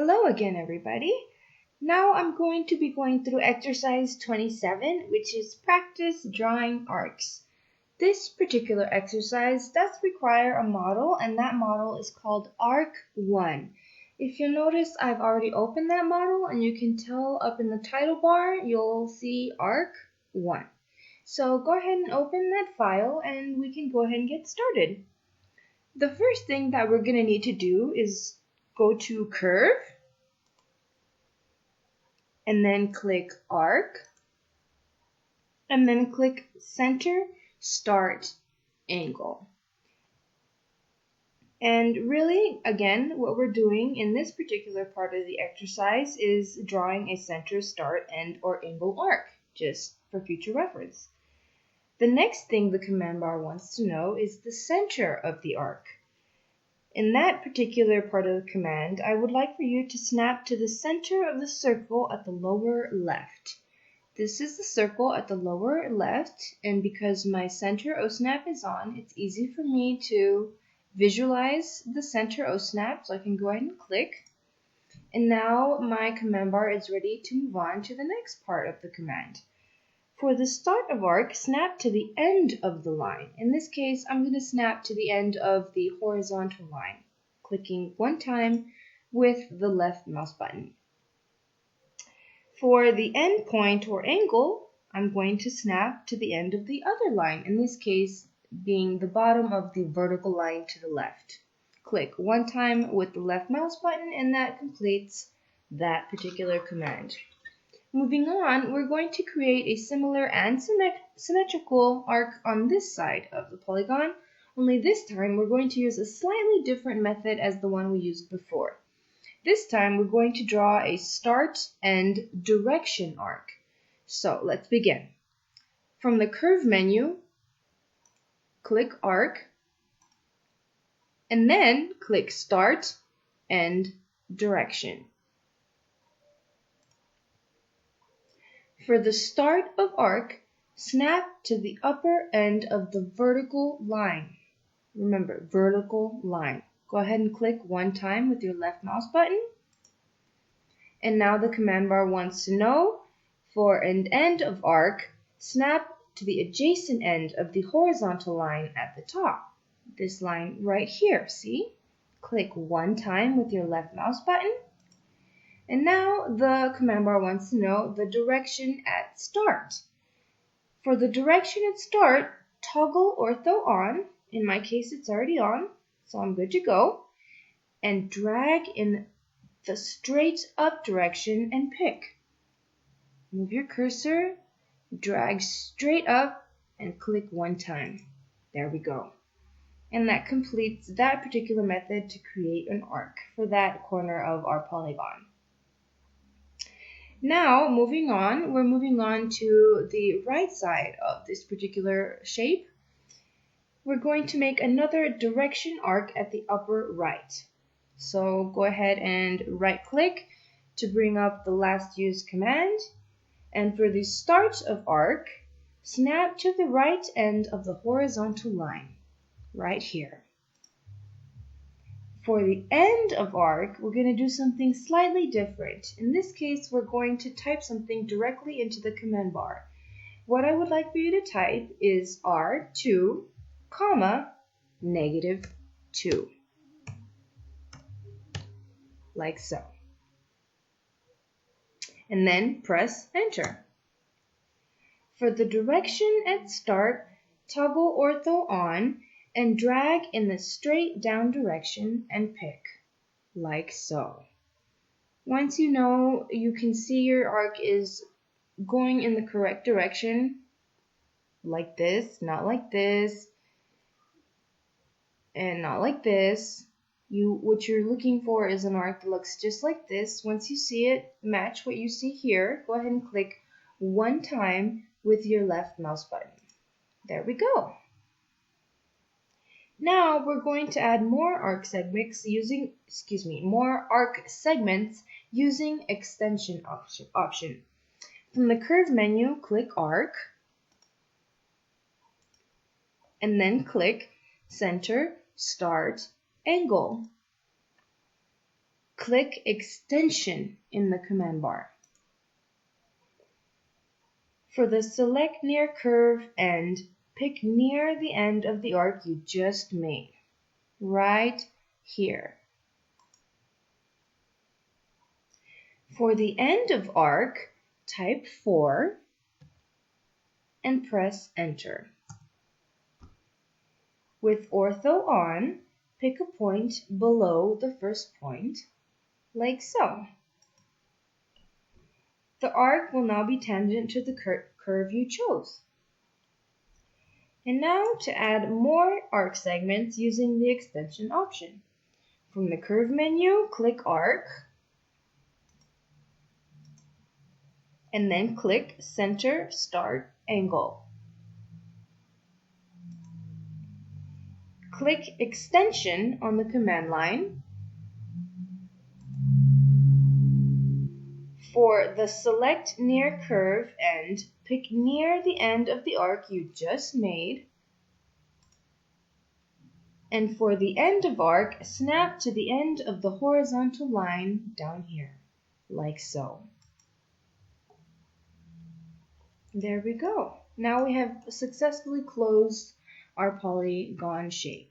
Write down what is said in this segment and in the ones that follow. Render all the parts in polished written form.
Hello again, everybody. Now I'm going to be going through exercise 27, which is practice drawing arcs. This particular exercise does require a model, and that model is called Arc 1. If you notice, I've already opened that model, and you can tell up in the title bar, you'll see Arc 1. So go ahead and open that file, and we can go ahead and get started. The first thing that we're going to need to do is go to Curve, and then click Arc, and then click Center, Start, Angle. And really, again, what we're doing in this particular part of the exercise is drawing a center, start, end, or angle arc, just for future reference. The next thing the command bar wants to know is the center of the arc. In that particular part of the command, I would like for you to snap to the center of the circle at the lower left. This is the circle at the lower left, and because my center O-snap is on, it's easy for me to visualize the center O-snap, so I can go ahead and click. And now my command bar is ready to move on to the next part of the command. For the start of arc, snap to the end of the line. In this case, I'm going to snap to the end of the horizontal line, clicking one time with the left mouse button. For the end point or angle, I'm going to snap to the end of the other line, in this case being the bottom of the vertical line to the left. Click one time with the left mouse button, and that completes that particular command. Moving on, we're going to create a similar and symmetrical arc on this side of the polygon, only this time we're going to use a slightly different method as the one we used before. This time we're going to draw a start and direction arc. So let's begin. From the curve menu, click arc, and then click start and direction. For the start of arc, snap to the upper end of the vertical line. Remember, vertical line. Go ahead and click one time with your left mouse button. And now the command bar wants to know, for an end of arc, snap to the adjacent end of the horizontal line at the top. This line right here, see? Click one time with your left mouse button. And now the command bar wants to know the direction at start. For the direction at start, toggle ortho on. In my case, it's already on, so I'm good to go. And drag in the straight up direction and pick. Move your cursor, drag straight up, and click one time. There we go. And that completes that particular method to create an arc for that corner of our polygon. Now, we're moving on to the right side of this particular shape. We're going to make another direction arc at the upper right. So go ahead and right click to bring up the last used command. And for the start of arc, snap to the right end of the horizontal line, right here. For the end of arc, we're going to do something slightly different. In this case, we're going to type something directly into the command bar. What I would like for you to type is R2, -2. Like so. And then press enter. For the direction at start, toggle ortho on and drag in the straight down direction and pick, like so. Once you know you can see your arc is going in the correct direction, like this, not like this, and not like this. What you're looking for is an arc that looks just like this. Once you see it match what you see here, go ahead and click one time with your left mouse button. There we go. Now we're going to add more arc segments using extension option. From the curve menu, click arc, and then click center, start, angle. click Extension in the command bar. For the Select Near Curve End, pick near the end of the arc you just made, right here. For the end of arc, type 4 and press Enter. With Ortho on, pick a point below the first point, like so. The arc will now be tangent to the curve you chose. And now to add more arc segments using the extension option. From the curve menu, click Arc, and then click Center Start Angle. Click Extension on the command line. For the Select Near Curve End, pick near the end of the arc you just made. And for the end of arc, snap to the end of the horizontal line down here, like so. There we go. Now we have successfully closed our polygon shape.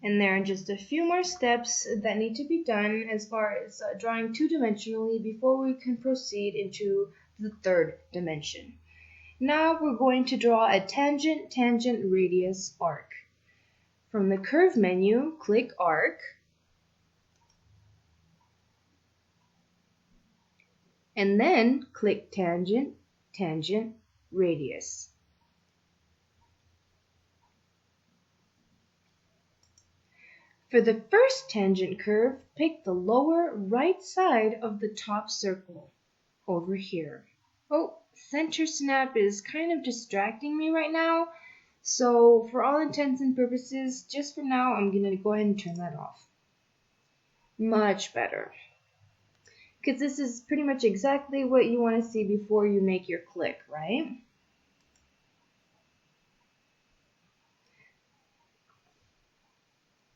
And there are just a few more steps that need to be done as far as drawing two-dimensionally before we can proceed into the third dimension. Now we're going to draw a tangent radius arc. From the curve menu, click Arc, and then click Tangent Radius. For the first tangent curve, pick the lower right side of the top circle, over here. Oh, center snap is kind of distracting me right now, so for all intents and purposes, just for now, I'm going to go ahead and turn that off. Much better. Because this is pretty much exactly what you want to see before you make your click, right?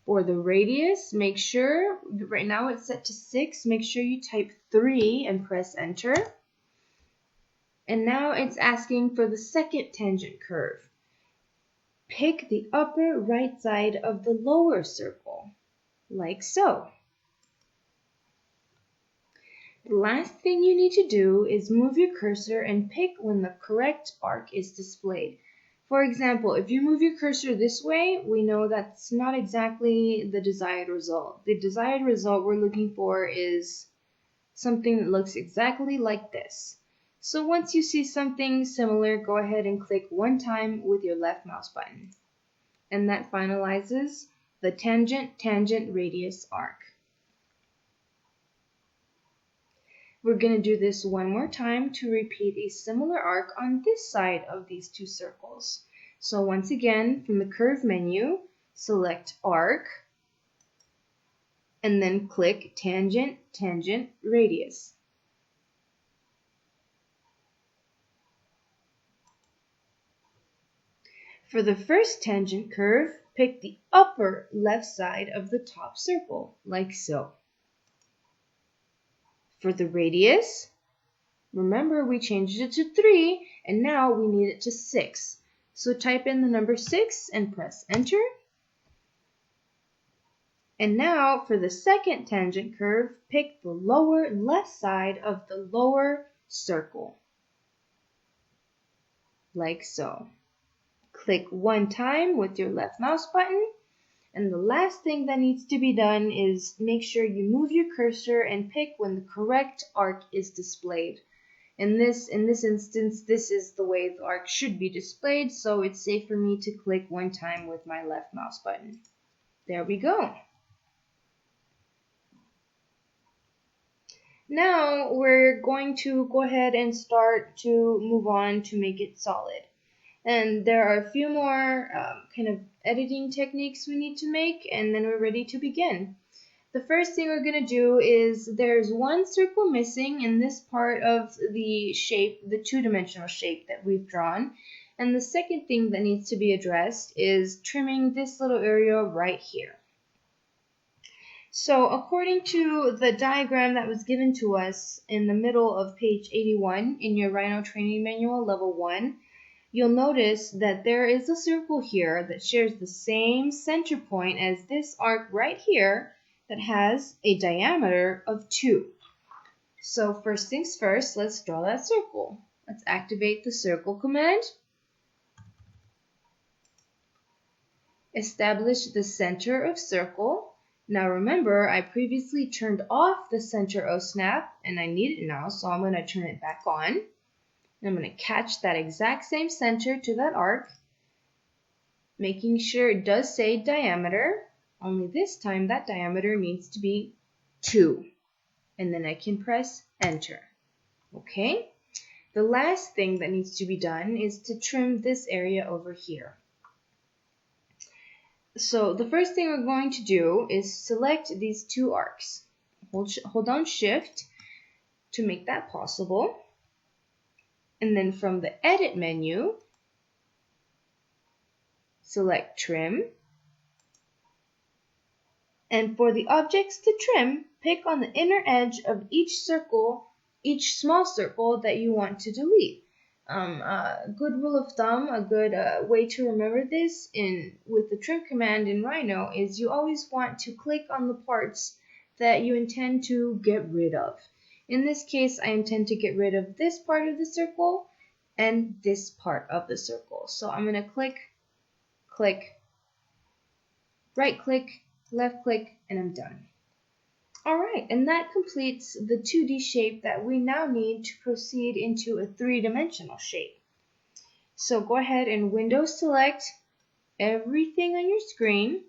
For the radius, make sure, right now it's set to 6, make sure you type 3 and press Enter. And now it's asking for the second tangent curve. Pick the upper right side of the lower circle, like so. The last thing you need to do is move your cursor and pick when the correct arc is displayed. For example, if you move your cursor this way, we know that's not exactly the desired result. The desired result we're looking for is something that looks exactly like this. So once you see something similar, go ahead and click one time with your left mouse button. And that finalizes the tangent radius arc. We're going to do this one more time to repeat a similar arc on this side of these two circles. So once again, from the curve menu, select Arc, and then click Tangent Radius. For the first tangent curve, pick the upper left side of the top circle, like so. For the radius, remember we changed it to 3 and now we need it to 6. So type in the number 6 and press Enter. And now for the second tangent curve, pick the lower left side of the lower circle, like so. Click one time with your left mouse button. And the last thing that needs to be done is make sure you move your cursor and pick when the correct arc is displayed. In this instance, this is the way the arc should be displayed, so it's safe for me to click one time with my left mouse button. There we go. Now we're going to go ahead and start to move on to make it solid. And there are a few more kind of editing techniques we need to make, and then we're ready to begin. The first thing we're going to do is there's one circle missing in this part of the shape, the two-dimensional shape that we've drawn. And the second thing that needs to be addressed is trimming this little area right here. So according to the diagram that was given to us in the middle of page 81 in your Rhino Training Manual Level 1, you'll notice that there is a circle here that shares the same center point as this arc right here that has a diameter of 2. So first things first, let's draw that circle. Let's activate the circle command. Establish the center of circle. Now remember, I previously turned off the center of snap, and I need it now, so I'm going to turn it back on. And I'm going to catch that exact same center to that arc, making sure it does say diameter, only this time that diameter needs to be 2. And then I can press enter. Okay? The last thing that needs to be done is to trim this area over here. So the first thing we're going to do is select these 2 arcs. Hold down Shift to make that possible. And then from the Edit menu, select Trim. And for the objects to trim, pick on the inner edge of each circle, each small circle that you want to delete. A good rule of thumb, a good way to remember this with the trim command in Rhino is you always want to click on the parts that you intend to get rid of. In this case, I intend to get rid of this part of the circle and this part of the circle. So I'm going to click, click, right click, left click, and I'm done. Alright, and that completes the 2D shape that we now need to proceed into a 3-dimensional shape. So go ahead and window select everything on your screen.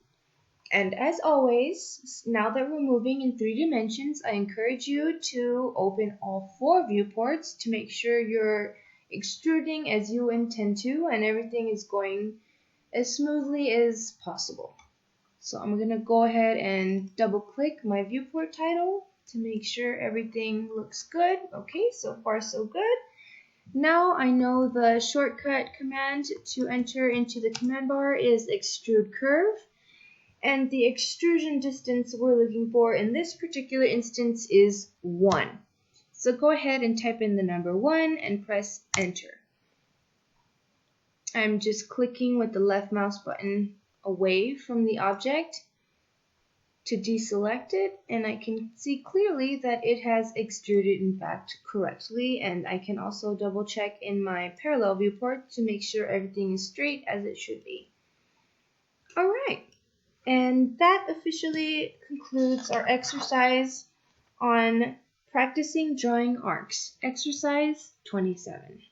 And as always, now that we're moving in 3 dimensions, I encourage you to open all 4 viewports to make sure you're extruding as you intend to and everything is going as smoothly as possible. So I'm going to go ahead and double click my viewport title to make sure everything looks good. Okay, so far so good. Now I know the shortcut command to enter into the command bar is Extrude Curve. And the extrusion distance we're looking for in this particular instance is 1. So go ahead and type in the number 1 and press enter. I'm just clicking with the left mouse button away from the object to deselect it, and I can see clearly that it has extruded in fact correctly, and I can also double check in my parallel viewport to make sure everything is straight as it should be. Alright, and that officially concludes our exercise on practicing drawing arcs, exercise 27.